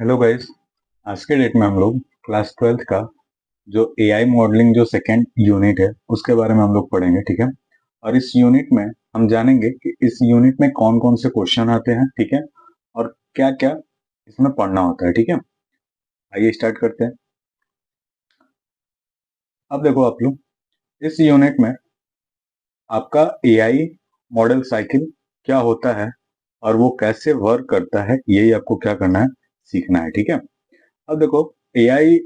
Hello guys. आज के date में हम लोग क्लास 12th का जो एआई मॉडलिंग जो सेकेंड यूनिट है उसके बारे में हम लोग पढ़ेंगे, ठीक है। और इस यूनिट में हम जानेंगे कि इस यूनिट में कौन कौन से क्वेश्चन आते हैं, ठीक है, और क्या क्या इसमें पढ़ना होता है, ठीक है। आइए स्टार्ट करते हैं। अब देखो आप लोग, इस यूनिट में आपका एआई मॉडल साइकिल क्या होता है और वो कैसे वर्क करता है, यही आपको क्या करना है, सीखना है, ठीक है। अब देखो, एआई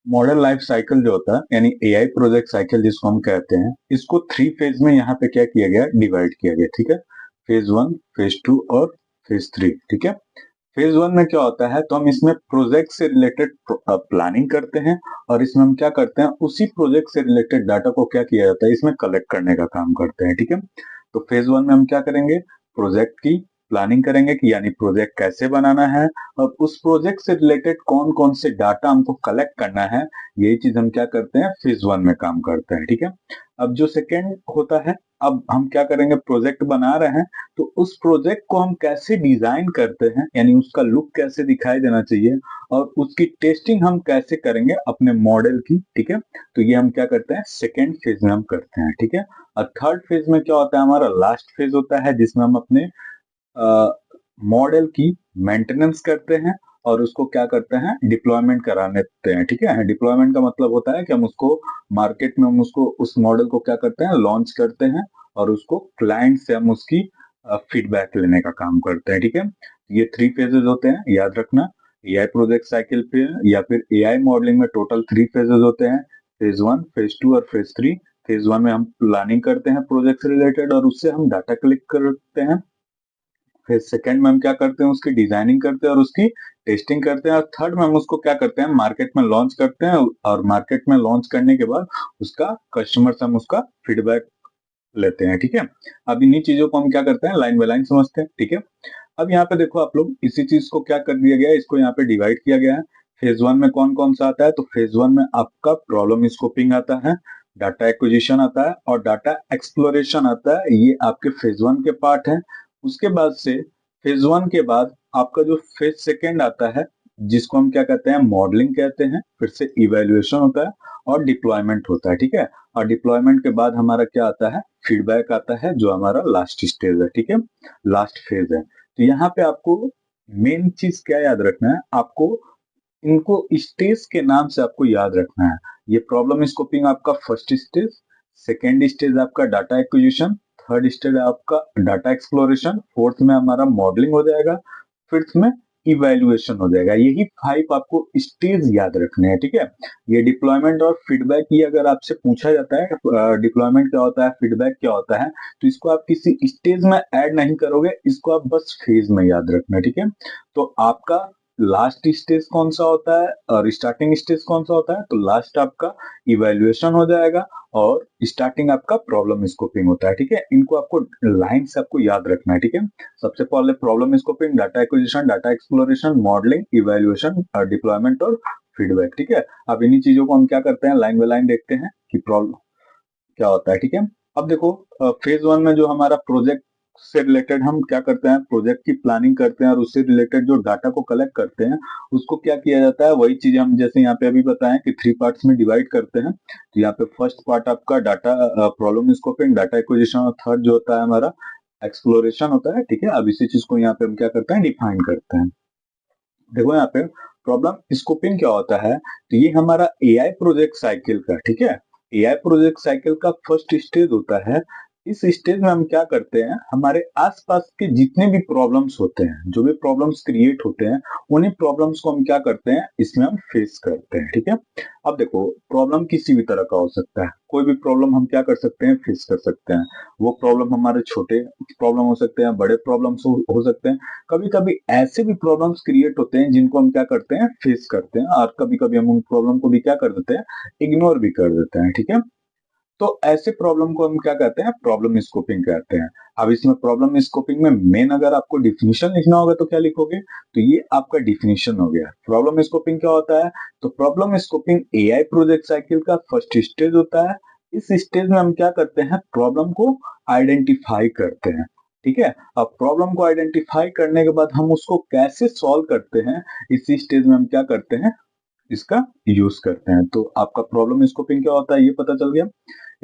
मॉडल लाइफ साइकिल जो होता है यानी एआई प्रोजेक्ट साइकिल जिसको हम कहते हैं, इसको 3 फेज में यहाँ पे क्या किया गया, डिवाइड किया गया, ठीक है। फेज 1, फेज 2 और फेज 3, ठीक है। फेज 1 में क्या होता है, तो हम इसमें प्रोजेक्ट से रिलेटेड प्लानिंग करते हैं और इसमें हम क्या करते हैं, उसी प्रोजेक्ट से रिलेटेड डाटा को क्या किया जाता है, इसमें कलेक्ट करने का काम करते हैं, ठीक है। तो फेज 1 में हम क्या करेंगे, प्रोजेक्ट की प्लानिंग करेंगे कि यानी प्रोजेक्ट कैसे बनाना है और उस प्रोजेक्ट से रिलेटेड कौन कौन से डाटा हमको कलेक्ट करना है, यही चीज हम क्या करते हैं, फेज 1 में काम करते हैं, ठीक है। अब जो सेकेंड होता है, अब हम क्या करेंगे, प्रोजेक्ट बना रहे हैं तो उस प्रोजेक्ट को हम कैसे डिजाइन करते हैं, यानी उसका लुक कैसे दिखाई देना चाहिए और उसकी टेस्टिंग हम कैसे करेंगे अपने मॉडल की, ठीक है। तो ये हम क्या करते हैं, सेकेंड फेज में हम करते हैं, ठीक है। और थर्ड फेज में क्या होता है, हमारा लास्ट फेज होता है जिसमें हम अपने मॉडल की मेंटेनेंस करते हैं और उसको क्या करते हैं, डिप्लॉयमेंट कराने देते हैं, ठीक है। डिप्लॉयमेंट का मतलब होता है कि हम उसको मार्केट में हम उसको उस मॉडल को क्या करते हैं, लॉन्च करते हैं और उसको क्लाइंट से हम उसकी फीडबैक लेने का काम करते हैं, ठीक है। ये 3 फेजेस होते हैं, याद रखना। एआई प्रोजेक्ट साइकिल पे या फिर एआई मॉडलिंग में टोटल 3 फेजेस होते हैं, फेज 1, फेज 2 और फेज 3। फेज 1 में हम प्लानिंग करते हैं प्रोजेक्ट से रिलेटेड और उससे हम डाटा कलेक्ट करते हैं। फिर सेकंड में हम क्या करते हैं, उसकी डिजाइनिंग करते हैं और उसकी टेस्टिंग करते हैं। और थर्ड में हम उसको क्या करते हैं, मार्केट में लॉन्च करते हैं और मार्केट में लॉन्च करने के बाद उसका कस्टमर से हम उसका फीडबैक लेते हैं, ठीक है। अब इन्हीं चीजों को हम क्या करते हैं, लाइन बाय लाइन समझते हैं, ठीक है। अब यहाँ पे देखो आप लोग, इसी चीज को क्या कर दिया गया है, इसको यहाँ पे डिवाइड किया गया है। फेज 1 में कौन कौन सा आता है, तो फेज 1 में आपका प्रॉब्लम स्कोपिंग आता है, डाटा एक्विजिशन आता है और डाटा एक्सप्लोरेशन आता है। ये आपके फेज 1 के पार्ट है। उसके बाद से फेज 1 के बाद आपका जो फेज सेकेंड आता है, जिसको हम क्या कहते हैं, मॉडलिंग कहते हैं, फिर से इवेल्युएशन होता है और डिप्लॉयमेंट होता है, ठीक है। और डिप्लॉयमेंट के बाद हमारा क्या आता है, फीडबैक आता है, जो हमारा लास्ट स्टेज है, ठीक है, लास्ट फेज है। तो यहाँ पे आपको मेन चीज क्या याद रखना है, आपको इनको स्टेज के नाम से आपको याद रखना है। ये प्रॉब्लम स्कोपिंग आपका फर्स्ट स्टेज, सेकेंड स्टेज आपका डाटा एक्विजिशन, थर्ड स्टेज आपका डाटा एक्सप्लोरेशन, फोर्थ में हमारा मॉडलिंग हो जाएगा, फिफ्थ में इवेल्युएशन हो जाएगा। यही 5 आपको स्टेज याद रखने हैं, ठीक है। ये डिप्लॉयमेंट और फीडबैक, ये अगर आपसे पूछा जाता है डिप्लॉयमेंट क्या होता है, फीडबैक क्या होता है, तो इसको आप किसी स्टेज में ऐड नहीं करोगे, इसको आप बस फेज में याद रखना, ठीक है। तो आपका लास्ट स्टेज कौन सा होता है और स्टार्टिंग स्टेज कौन सा होता है, तो लास्ट आपका इवेल्युएशन हो जाएगा और स्टार्टिंग आपका प्रॉब्लम स्कोपिंग होता है, ठीक है। इनको आपको लाइन से आपको याद रखना है, ठीक है। सबसे पहले problem scoping, data acquisition, data exploration, modelling, evaluation, deployment और फीडबैक, ठीक है। अब इन्हीं चीजों को हम क्या करते हैं, लाइन बाय लाइन देखते हैं कि प्रॉब्लम क्या होता है, ठीक है। अब देखो, फेज 1 में जो हमारा प्रोजेक्ट से रिलेटेड हम क्या करते हैं, प्रोजेक्ट की प्लानिंग करते हैं और उससे रिलेटेड जो डाटा को कलेक्ट करते हैं उसको क्या किया जाता है, वही चीज हम जैसे यहाँ पे अभी बताएं कि 3 पार्ट्स में डिवाइड करते हैं। तो यहाँ पे फर्स्ट पार्ट आपका data problem scoping, data acquisition और थर्ड जो होता है हमारा एक्सप्लोरेशन होता है, ठीक है। अब इसी चीज को यहाँ पे हम क्या करते हैं, डिफाइन करते हैं। देखो यहाँ पे प्रॉब्लम स्कोपिंग क्या होता है, तो ये हमारा एआई प्रोजेक्ट साइकिल का, ठीक है, एआई प्रोजेक्ट साइकिल का फर्स्ट स्टेज होता है। इस स्टेज में हम क्या करते हैं, हमारे आसपास के जितने भी प्रॉब्लम्स होते हैं, जो भी प्रॉब्लम्स क्रिएट होते हैं, उन्हीं प्रॉब्लम्स को हम क्या करते हैं, इसमें हम फेस करते हैं, ठीक है। अब देखो, प्रॉब्लम किसी भी तरह का हो सकता है, कोई भी प्रॉब्लम हम क्या कर सकते हैं, फेस कर सकते हैं। वो प्रॉब्लम हमारे छोटे प्रॉब्लम हो सकते हैं, बड़े प्रॉब्लम्स हो सकते हैं। कभी कभी ऐसे भी प्रॉब्लम्स क्रिएट होते हैं जिनको हम क्या करते हैं, फेस करते हैं और कभी कभी हम उन प्रॉब्लम को भी क्या कर देते हैं, इग्नोर भी कर देते हैं, ठीक है। तो ऐसे प्रॉब्लम को हम क्या कहते हैं, प्रॉब्लम स्कोपिंग कहते हैं। अब इसमें प्रॉब्लम स्कोपिंग में मेन अगर आपको डिफिनीशन लिखना होगा तो क्या लिखोगे, तो ये आपका डिफिनीशन हो गया। प्रॉब्लम स्कोपिंग क्या होता है, तो problem scoping AI project cycle का फर्स्ट स्टेज होता है। इस स्टेज में हम क्या करते हैं, प्रॉब्लम को आइडेंटिफाई करते हैं। ठीक है। अब प्रॉब्लम को आइडेंटिफाई करने के बाद हम उसको कैसे सॉल्व करते हैं, इसी स्टेज में हम क्या करते हैं, इसका यूज करते हैं। तो आपका प्रॉब्लम स्कोपिंग क्या होता है ये पता चल गया।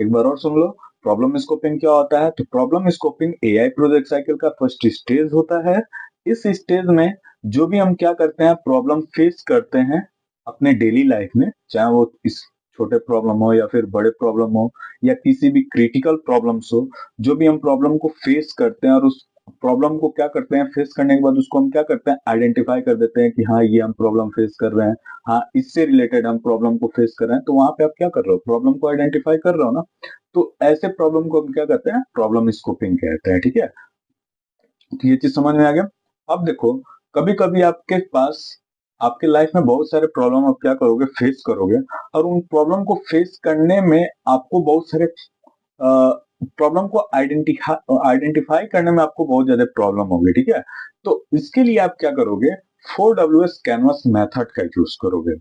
एक बार और सुन लो, प्रॉब्लम स्कोपिंग क्या होता है। तो problem scoping AI project cycle का फर्स्ट स्टेज होता है। इस स्टेज में जो भी हम क्या करते हैं, प्रॉब्लम फेस करते हैं अपने डेली लाइफ में, चाहे वो इस छोटे प्रॉब्लम हो या फिर बड़े प्रॉब्लम हो या किसी भी क्रिटिकल प्रॉब्लम्स हो, जो भी हम प्रॉब्लम को फेस करते हैं और उस प्रॉब्लम को क्या करते हैं, फेस करने के बाद उसको हम क्या करते हैं, आइडेंटिफाई कर देते हैं कि हाँ ये हम प्रॉब्लम फेस कर रहे हैं, हाँ इससे रिलेटेड हम प्रॉब्लम को फेस कर रहे हैं। तो वहां पे आप क्या कर रहे हो, प्रॉब्लम को आइडेंटिफाई कर रहे हो ना। तो ऐसे प्रॉब्लम को हम क्या कहते हैं, प्रॉब्लम स्कोपिंग कहते हैं। ठीक है, तो ये चीज समझ में आ गया। अब देखो, कभी कभी आपके पास, आपके लाइफ में बहुत सारे प्रॉब्लम आप क्या करोगे, फेस करोगे, और उन प्रॉब्लम को फेस करने में आपको बहुत सारे प्रॉब्लम को आइडेंटिफाई करने में आपको बहुत ज्यादा प्रॉब्लम होगी। ठीक है, तो इसके लिए आप क्या करोगे, 4WS कैनवस मेथड का यूज करोगे।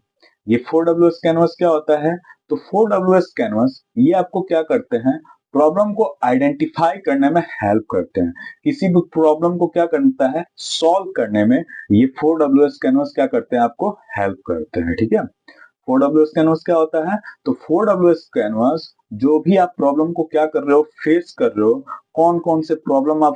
ये 4WS कैनवस क्या होता है, तो 4WS कैनवस ये आपको क्या करते हैं, प्रॉब्लम को आइडेंटिफाई करने में हेल्प करते हैं। किसी भी प्रॉब्लम को क्या करता है, सॉल्व करने में ये 4WS कैनवस क्या करते हैं, आपको हेल्प करते हैं। ठीक है, 4WS कैनवस क्या होता है, तो 4WS कैनवस जो भी आप प्रॉब्लम को क्या कर रहे हो, फेस कर रहे हो, कौन कौन से प्रॉब्लम आप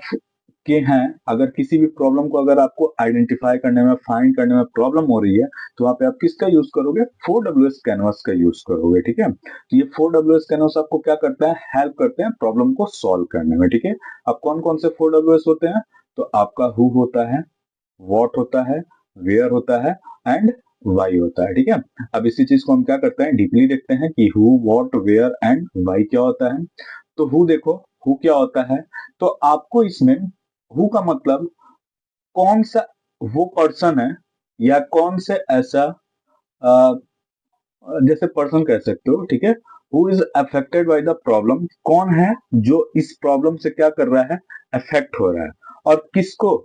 के हैं, अगर किसी भी प्रॉब्लम को अगर आपको आइडेंटिफाई करने में, फाइंड करने में प्रॉब्लम हो रही है, तो वहां पे आप किसका यूज करोगे, 4WS कैनवस का यूज करोगे। ठीक है, तो ये 4WS कैनवस आपको क्या करता है, हेल्प करते हैं प्रॉब्लम को सॉल्व करने में। ठीक है, अब कौन कौन से 4WS होते हैं, तो आपका हु होता है, व्हाट होता है, वेयर होता है एंड वाई होता है। ठीक है, अब इसी चीज को हम क्या करते हैं, डीपली देखते हैं कि who, what, where and why क्या होता है। तो हु देखो, हु क्या होता है, तो आपको इसमें हु का मतलब कौन सा वो पर्सन है, या कौन से ऐसा अ, जैसे पर्सन कह सकते हो। ठीक है, who is affected by the problem, कौन है जो इस प्रॉब्लम से क्या कर रहा है, अफेक्ट हो रहा है, और किसको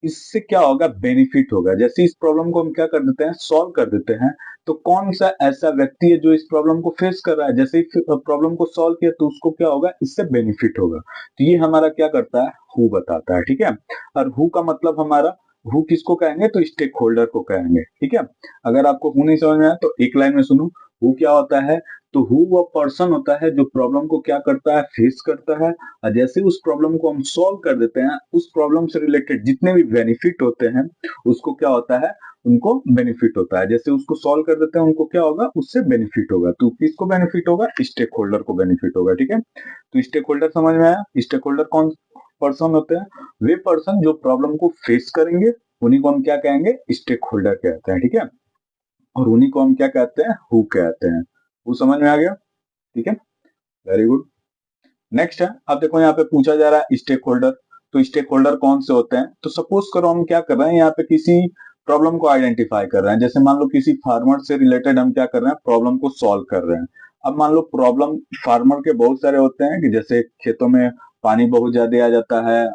इससे क्या होगा, बेनिफिट होगा। जैसे इस प्रॉब्लम को हम क्या कर देते हैं, सॉल्व कर देते हैं, तो कौन सा ऐसा व्यक्ति है जो इस प्रॉब्लम को फेस कर रहा है, जैसे इस प्रॉब्लम को सॉल्व किया तो उसको क्या होगा, इससे बेनिफिट होगा। तो ये हमारा क्या करता है, हु बताता है। ठीक है, और हु का मतलब हमारा, हु किसको कहेंगे, तो स्टेक होल्डर को कहेंगे। ठीक है, अगर आपको हु नहीं समझ में आया तो एक लाइन में सुनो, हु क्या होता है, तो हु वो पर्सन होता है जो प्रॉब्लम को क्या करता है, फेस करता है, और जैसे उस प्रॉब्लम को हम सॉल्व कर देते हैं, उस प्रॉब्लम से रिलेटेड जितने भी बेनिफिट होते हैं उसको क्या होता है, उनको बेनिफिट होता है। जैसे उसको सॉल्व कर देते हैं, उनको क्या होगा, उससे बेनिफिट होगा। तो किसको बेनिफिट होगा, स्टेक होल्डर को बेनिफिट होगा। ठीक है, तो स्टेक होल्डर समझ में आया। स्टेक होल्डर कौन पर्सन होते हैं, वे पर्सन जो प्रॉब्लम को फेस करेंगे, उन्हीं को हम क्या कहेंगे, स्टेक होल्डर कहते हैं। ठीक है, और उन्हीं को हम क्या कहते हैं, हु कहते हैं। वो समझ में आ गया। ठीक है, वेरी गुड। नेक्स्ट है, अब देखो यहाँ पे पूछा जा रहा है स्टेक होल्डर। तो स्टेक होल्डर कौन से होते हैं, तो सपोज करो हम क्या कर रहे हैं, यहाँ पे किसी प्रॉब्लम को आइडेंटिफाई कर रहे हैं। जैसे मान लो किसी फार्मर से रिलेटेड हम क्या कर रहे हैं, प्रॉब्लम को सॉल्व कर रहे हैं। अब मान लो प्रॉब्लम फार्मर के बहुत सारे होते हैं, कि जैसे खेतों में पानी बहुत ज्यादा आ जाता है,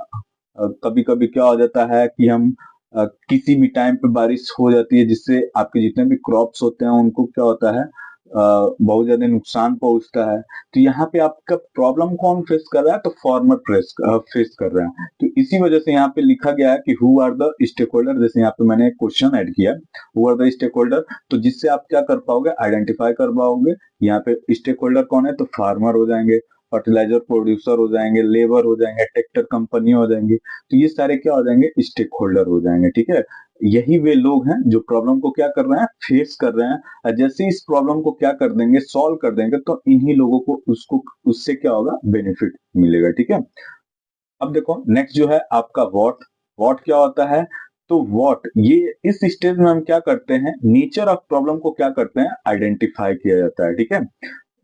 कभी कभी क्या हो जाता है कि हम किसी भी टाइम पे बारिश हो जाती है, जिससे आपके जितने भी क्रॉप्स होते हैं उनको क्या होता है, बहुत ज्यादा नुकसान पहुंचता है। तो यहाँ पे आपका प्रॉब्लम कौन फेस कर रहा है, तो फार्मर फेस कर रहा है। तो इसी वजह से यहाँ पे लिखा गया है कि who are the stakeholder. जैसे यहाँ पे मैंने एक क्वेश्चन ऐड किया, who are the stakeholder, तो जिससे आप क्या कर पाओगे, आइडेंटिफाई कर पाओगे। यहाँ पे स्टेक होल्डर कौन है, तो फार्मर हो जाएंगे, फर्टिलाइजर प्रोड्यूसर हो जाएंगे, लेबर हो जाएंगे, ट्रैक्टर कंपनी हो जाएंगी। तो ये सारे क्या हो जाएंगे, स्टेक होल्डर हो जाएंगे। ठीक है, यही वे लोग हैं जो प्रॉब्लम को क्या कर रहे हैं, फेस कर रहे हैं, और जैसे इस प्रॉब्लम को क्या कर देंगे, सॉल्व कर देंगे, तो इन्हीं लोगों को उसको उससे क्या होगा, बेनिफिट मिलेगा। ठीक है, अब देखो नेक्स्ट जो है आपका वॉट। वॉट क्या होता है, तो वॉट ये इस स्टेज में हम क्या करते हैं, नेचर ऑफ प्रॉब्लम को क्या करते हैं, आइडेंटिफाई किया जाता है। ठीक है,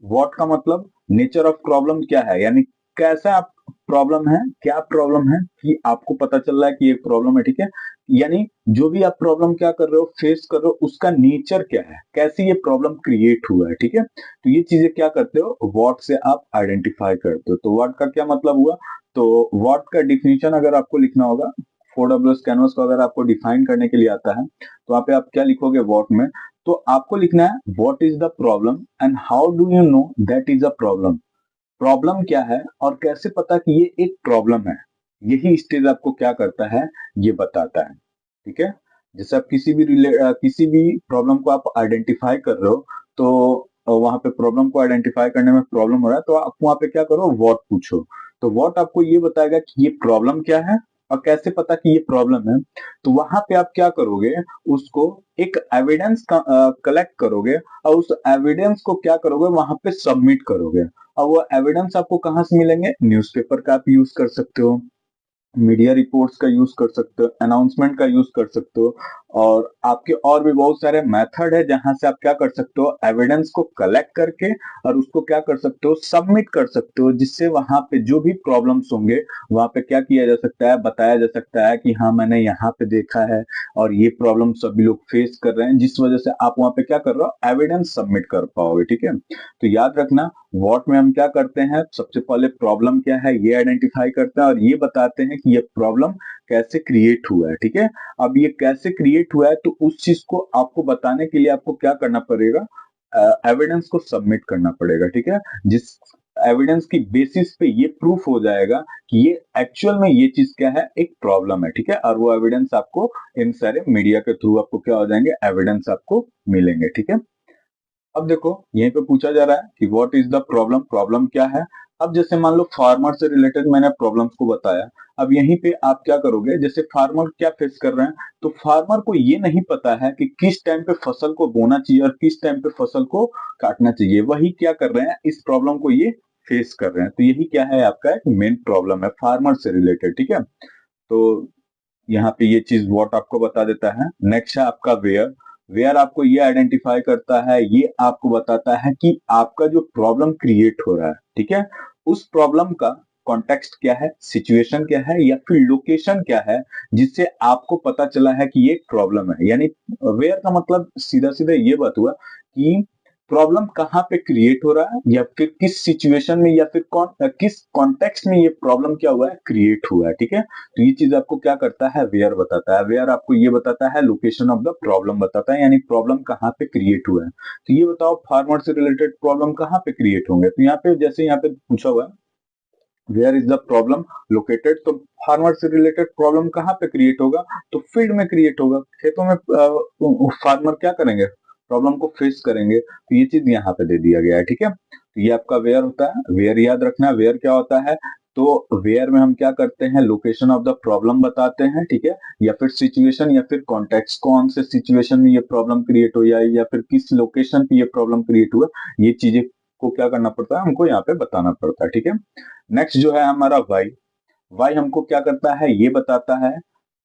व्हाट का मतलब नेचर ऑफ प्रॉब्लम क्या है, यानी कैसा आप प्रॉब्लम है, क्या प्रॉब्लम है, कि आपको पता चल रहा है कि एक प्रॉब्लम है। ठीक है, यानी जो भी आप प्रॉब्लम क्या कर रहे हो, फेस कर रहे हो, उसका नेचर क्या है, कैसे ये प्रॉब्लम क्रिएट हुआ है। ठीक है, तो ये चीजें क्या करते हो, व्हाट से आप आइडेंटिफाई करते हो। तो व्हाट का क्या मतलब हुआ, तो व्हाट का डिफिनीशन अगर आपको लिखना होगा, 4WS कैनवस को अगर आपको डिफाइन करने के लिए आता है, तो वहां पे आप क्या लिखोगे व्हाट में, तो आपको लिखना है what is the problem and how do you know that is a problem. Problem क्या है और कैसे पता कि ये एक प्रॉब्लम है। यही स्टेज आपको क्या करता है, ये बताता है। ठीक है, जैसे आप किसी भी प्रॉब्लम को आप आइडेंटिफाई कर रहे हो, तो वहां पे प्रॉब्लम को आइडेंटिफाई करने में प्रॉब्लम हो रहा है, तो आप वहां पे क्या करो, व्हाट पूछो। तो व्हाट आपको ये बताएगा कि ये प्रॉब्लम क्या है और कैसे पता कि ये प्रॉब्लम है। तो वहां पे आप क्या करोगे, उसको एक एविडेंस कलेक्ट करोगे और उस एविडेंस को क्या करोगे, वहां पे सबमिट करोगे। और वो एविडेंस आपको कहाँ से मिलेंगे, न्यूज़पेपर का आप यूज कर सकते हो, मीडिया रिपोर्ट्स का यूज कर सकते हो, अनाउंसमेंट का यूज कर सकते हो, और आपके और भी बहुत सारे मेथड है जहां से आप क्या कर सकते हो, एविडेंस को कलेक्ट करके और उसको क्या कर सकते हो, सबमिट कर सकते हो, जिससे वहां पे जो भी प्रॉब्लम्स होंगे वहां पे क्या किया जा सकता है, बताया जा सकता है कि हाँ मैंने यहाँ पे देखा है और ये प्रॉब्लम सभी लोग फेस कर रहे हैं, जिस वजह से आप वहां पे क्या कर रहे हो, एविडेंस सबमिट कर पाओगे। ठीक है, तो याद रखना, व्हाट में हम क्या करते हैं, सबसे पहले प्रॉब्लम क्या है ये आइडेंटिफाई करते हैं और ये बताते हैं कि ये प्रॉब्लम कैसे क्रिएट हुआ है। ठीक है, अब ये कैसे क्रिएट हुआ है, तो उस चीज को आपको बताने के लिए आपको क्या करना पड़ेगा, एविडेंस को सबमिट करना पड़ेगा। ठीक है, जिस एविडेंस की बेसिस पे ये प्रूफ हो जाएगा कि ये एक्चुअल में ये चीज क्या है, एक प्रॉब्लम है। ठीक है, और वो एविडेंस आपको इन सारे मीडिया के थ्रू आपको क्या हो जाएंगे, एविडेंस आपको मिलेंगे। ठीक है, अब देखो यहीं पे पूछा जा रहा है कि what is the problem, problem क्या है। अब जैसे मान लो फार्मर से रिलेटेड मैंने प्रॉब्लम्स को बताया, अब यहीं पे आप क्या करोगे, जैसे फार्मर क्या फेस कर रहे हैं, तो फार्मर को ये नहीं पता है कि किस टाइम पे फसल को बोना चाहिए और किस टाइम पे फसल को काटना चाहिए, वही क्या कर रहे हैं, इस प्रॉब्लम को ये फेस कर रहे हैं। तो यही क्या है, आपका एक मेन प्रॉब्लम है फार्मर से रिलेटेड। ठीक है, तो यहाँ पे ये चीज व्हाट आपको बता देता है। नेक्स्ट है आपका वेयर। वेयर आपको ये आइडेंटिफाई करता है, ये आपको बताता है कि आपका जो प्रॉब्लम क्रिएट हो रहा है, ठीक है, उस प्रॉब्लम का कॉन्टेक्स्ट क्या है, सिचुएशन क्या है या फिर लोकेशन क्या है, जिससे आपको पता चला है कि ये प्रॉब्लम है। यानी वेयर का मतलब सीधा सीधा ये बात हुआ कि प्रॉब्लम कहाँ पे क्रिएट हो रहा है या फिर किस सिचुएशन में या फिर किस कॉन्टेक्स्ट में ये प्रॉब्लम क्या हुआ है, क्रिएट हुआ है। ठीक है, तो ये चीज आपको क्या करता है, वेयर बताता है। वेयर आपको ये बताता है, लोकेशन ऑफ द प्रॉब्लम बताता है, यानी प्रॉब्लम कहाँ पे क्रिएट हुआ है। तो ये बताओ फार्मर से रिलेटेड प्रॉब्लम कहाँ पे क्रिएट होंगे, तो यहाँ पे जैसे यहाँ पे पूछा हुआ है where is the problem located, तो फार्मर से रिलेटेड प्रॉब्लम कहाँ पे क्रिएट होगा, तो फील्ड में क्रिएट होगा, खेतों में फार्मर क्या करेंगे, प्रॉब्लम को फेस करेंगे। तो ये चीज यहाँ पे दे दिया गया है। ठीक है, तो ये आपका वेयर होता है। वेयर याद रखना, वेयर क्या होता है, तो वेयर में हम क्या करते हैं, लोकेशन ऑफ द प्रॉब्लम बताते हैं। ठीक है, या फिर सिचुएशन या फिर कॉन्टेक्स्ट, कौन से सिचुएशन में ये प्रॉब्लम क्रिएट हुई है या फिर किस लोकेशन पे ये प्रॉब्लम क्रिएट हुआ, ये चीजें को क्या करना पड़ता है, हमको यहाँ पे बताना पड़ता है। ठीक है, नेक्स्ट जो है हमारा वाई। वाई हमको क्या करता है, ये बताता है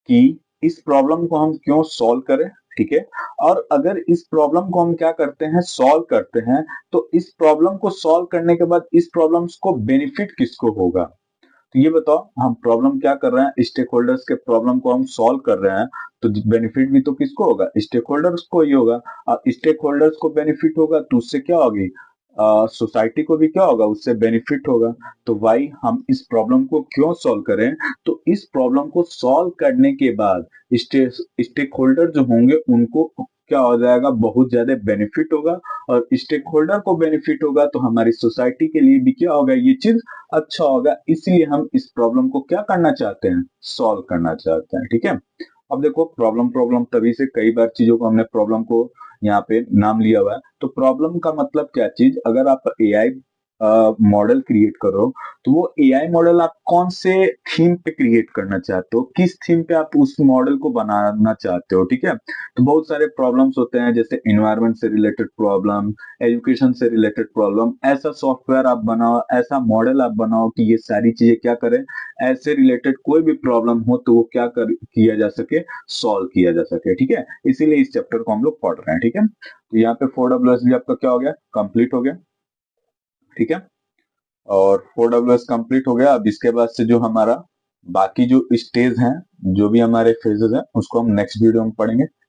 कि इस प्रॉब्लम को हम क्यों सॉल्व करें। ठीक है, और अगर इस प्रॉब्लम को हम क्या करते हैं, सॉल्व करते हैं, तो इस प्रॉब्लम को सॉल्व करने के बाद इस प्रॉब्लम्स को बेनिफिट किसको होगा। तो ये बताओ, हम प्रॉब्लम क्या कर रहे हैं, स्टेक होल्डर्स के प्रॉब्लम को हम सॉल्व कर रहे हैं, तो बेनिफिट भी तो किसको होगा, स्टेक होल्डर्स को ही होगा। और स्टेक होल्डर्स को बेनिफिट होगा तो उससे क्या होगी, सोसाइटी को भी क्या होगा, उससे बेनिफिट होगा। तो वाई हम इस प्रॉब्लम को क्यों सॉल्व करें, तो इस प्रॉब्लम को सॉल्व करने के बाद स्टेक होल्डर जो होंगे उनको क्या हो जाएगा, बहुत ज्यादा बेनिफिट होगा, और स्टेक होल्डर को बेनिफिट होगा तो हमारी सोसाइटी के लिए भी क्या होगा, ये चीज अच्छा होगा। इसलिए हम इस प्रॉब्लम को क्या करना चाहते हैं, सॉल्व करना चाहते हैं। ठीक है, अब देखो प्रॉब्लम प्रॉब्लम तभी से कई बार चीजों को हमने प्रॉब्लम को यहाँ पे नाम लिया हुआ है। तो प्रॉब्लम का मतलब क्या चीज, अगर आप एआई मॉडल क्रिएट करो, तो वो एआई मॉडल आप कौन से थीम पे क्रिएट करना चाहते हो, किस थीम पे आप उस मॉडल को बनाना चाहते हो। ठीक है, तो बहुत सारे प्रॉब्लम्स होते हैं, जैसे एनवायरमेंट से रिलेटेड प्रॉब्लम, एजुकेशन से रिलेटेड प्रॉब्लम। ऐसा सॉफ्टवेयर आप बनाओ, ऐसा मॉडल आप बनाओ कि ये सारी चीजें क्या करें, ऐसे रिलेटेड कोई भी प्रॉब्लम हो तो वो क्या किया जा सके, सॉल्व किया जा सके। ठीक है, इसीलिए इस चैप्टर को हम लोग पढ़ रहे हैं। ठीक है, तो यहाँ पे 4 भी आपका क्या हो गया, कंप्लीट हो गया। ठीक है, और 4 कंप्लीट हो गया। अब इसके बाद से जो हमारा बाकी जो स्टेज हैं, जो भी हमारे फेजेस हैं, उसको हम नेक्स्ट वीडियो में पढ़ेंगे।